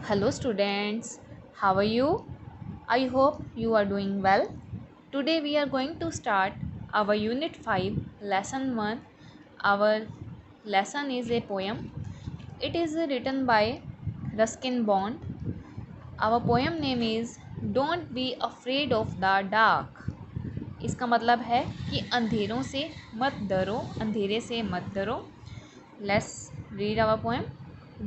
Hello students, how are you? I hope you are doing well. Today we are going to start our unit 5 lesson 1. Our lesson is a poem. It is written by Ruskin Bond. Our poem name is Don't be afraid of the dark. इसका मतलब है कि अंधेरों से मत डरो, अंधेरे से मत डरो. Let's read our poem.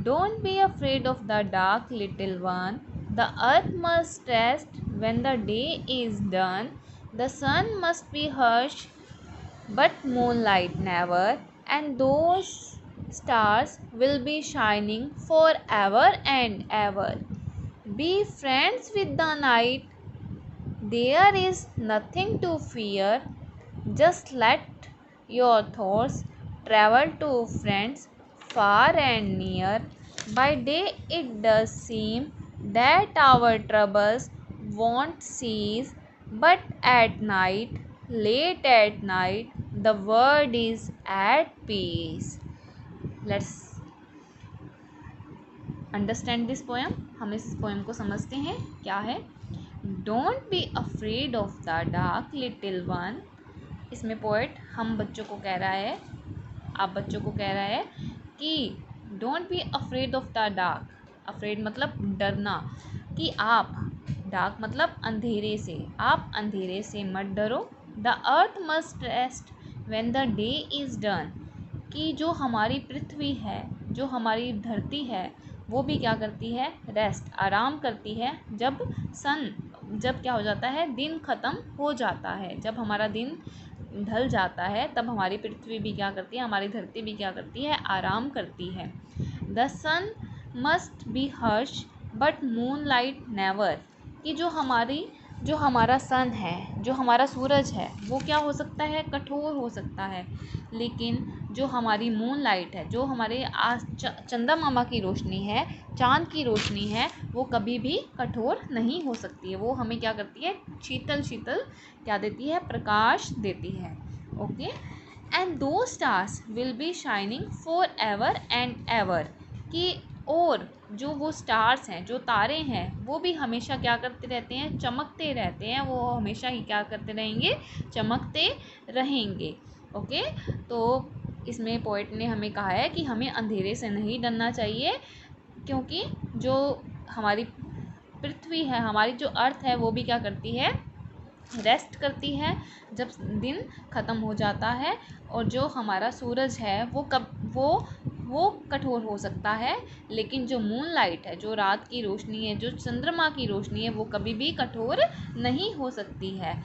Don't be afraid of the dark, little one. The earth must rest when the day is done. The sun must be hushed, but moonlight never. And those stars will be shining forever and ever. Be friends with the night. There is nothing to fear. Just let your thoughts travel to friends far and near. By day it does seem that our troubles won't cease, but at night, late at night, the world is at peace. Let's understand this poem. हम इस poem को समझते हैं. क्या है? Don't be afraid of the dark little one. इसमें poet हम बच्चों को कह रहा है, आप बच्चों को कह रहा है कि don't be afraid of the dark. Afraid मतलब डरना, कि आप, डार्क मतलब अंधेरे से, आप अंधेरे से मत डरो. The earth must rest when the day is done. कि जो हमारी पृथ्वी है, जो हमारी धरती है, वो भी क्या करती है? रेस्ट, आराम करती है जब क्या हो जाता है? दिन ख़त्म हो जाता है. जब हमारा दिन ढल जाता है तब हमारी पृथ्वी भी क्या करती है? हमारी धरती भी क्या करती है? आराम करती है. The sun must be harsh but moon light never. कि जो हमारा सन है, जो हमारा सूरज है, वो क्या हो सकता है? कठोर हो सकता है. लेकिन जो हमारी मून लाइट है, जो हमारे चंदा मामा की रोशनी है, चाँद की रोशनी है, वो कभी भी कठोर नहीं हो सकती है. वो हमें क्या करती है? शीतल शीतल क्या देती है? प्रकाश देती है. ओके. एंड दो stars will be shining for ever and ever. कि और जो वो स्टार्स हैं, जो तारे हैं, वो भी हमेशा क्या करते रहते हैं? चमकते रहते हैं. वो हमेशा ही क्या करते रहेंगे? चमकते रहेंगे. ओके. तो इसमें पोएट ने हमें कहा है कि हमें अंधेरे से नहीं डरना चाहिए, क्योंकि जो हमारी पृथ्वी है, हमारी जो अर्थ है, वो भी क्या करती है? रेस्ट करती है जब दिन ख़त्म हो जाता है. और जो हमारा सूरज है, वो कठोर हो सकता है, लेकिन जो मून लाइट है, जो रात की रोशनी है, जो चंद्रमा की रोशनी है, वो कभी भी कठोर नहीं हो सकती है.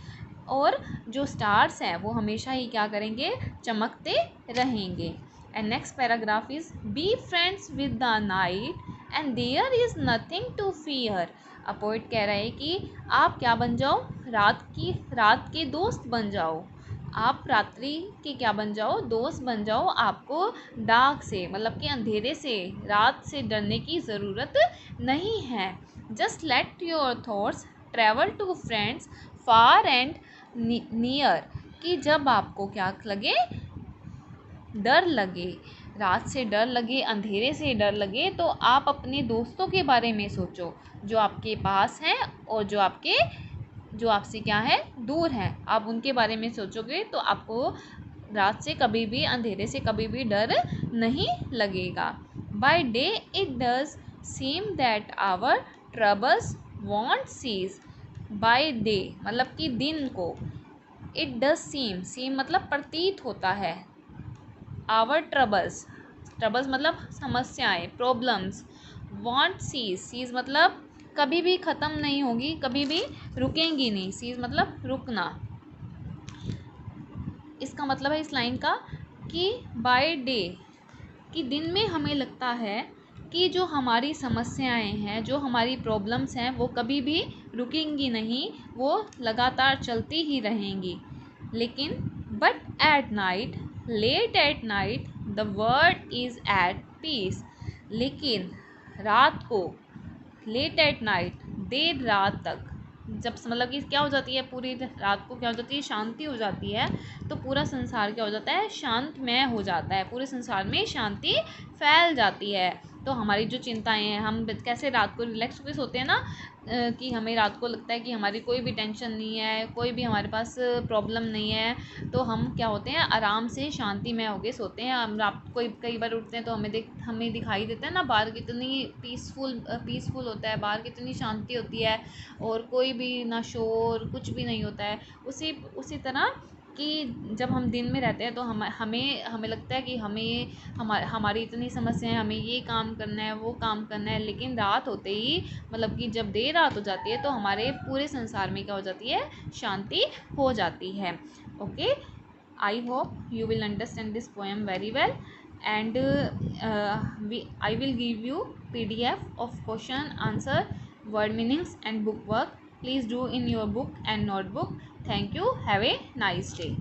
और जो स्टार्स हैं, वो हमेशा ही क्या करेंगे? चमकते रहेंगे. And next paragraph is be friends with the night and there is nothing to fear. Poet कह रहा है कि आप क्या बन जाओ? रात के दोस्त बन जाओ. आप रात्रि के क्या बन जाओ? दोस्त बन जाओ. आपको डार्क से, मतलब कि अंधेरे से, रात से डरने की ज़रूरत नहीं है. Just let your thoughts travel to friends far and near. कि जब आपको क्या लगे? डर लगे, रात से डर लगे, अंधेरे से डर लगे, तो आप अपने दोस्तों के बारे में सोचो, जो आपके पास हैं और जो आपसे क्या है? दूर हैं. आप उनके बारे में सोचोगे तो आपको रात से कभी भी, अंधेरे से कभी भी डर नहीं लगेगा. By day it does seem that our troubles won't cease. By day मतलब कि दिन को, इट डज सीम मतलब प्रतीत होता है. आवर ट्रबल्स मतलब समस्याएं, प्रॉब्लम्स. वॉन्ट सीज मतलब कभी भी ख़त्म नहीं होगी, कभी भी रुकेंगी नहीं. सीज मतलब रुकना. इसका मतलब है इस लाइन का कि बाय डे, कि दिन में हमें लगता है कि जो हमारी समस्याएं हैं, जो हमारी प्रॉब्लम्स हैं, वो कभी भी रुकेंगी नहीं, वो लगातार चलती ही रहेंगी. लेकिन but at night, late at night, the world is at peace. लेकिन रात को, लेट एट नाइट, देर रात तक, जब मतलब कि क्या हो जाती है? पूरी रात को क्या हो जाती है? शांति हो जाती है. तो पूरा संसार क्या हो जाता है? शांतमय हो जाता है. पूरे संसार में शांति फैल जाती है. तो हमारी जो चिंताएं हैं, हम कैसे रात को रिलैक्स होकर सोते हैं ना, कि हमें रात को लगता है कि हमारी कोई भी टेंशन नहीं है, कोई भी हमारे पास प्रॉब्लम नहीं है, तो हम क्या होते हैं, आराम से शांति में होके सोते हैं। हम रात को कई बार उठते हैं तो हमें दिखाई देता है ना बाहर कितनी पीसफुल होता है, बाहर कितनी शांति होती है और कोई भी ना शोर, कुछ भी नहीं होता है। उसी तरह कि जब हम दिन में रहते हैं तो हमें लगता है कि हमारी इतनी समस्याएं, हमें ये काम करना है, वो काम करना है, लेकिन रात होते ही, मतलब कि जब देर रात हो जाती है तो हमारे पूरे संसार में क्या हो जाती है, शांति हो जाती है। Okay, I hope you will understand this poem very well, and I will give you PDF of question answer, word meanings and book work. Please do in your book and notebook. Thank you. Have a nice day.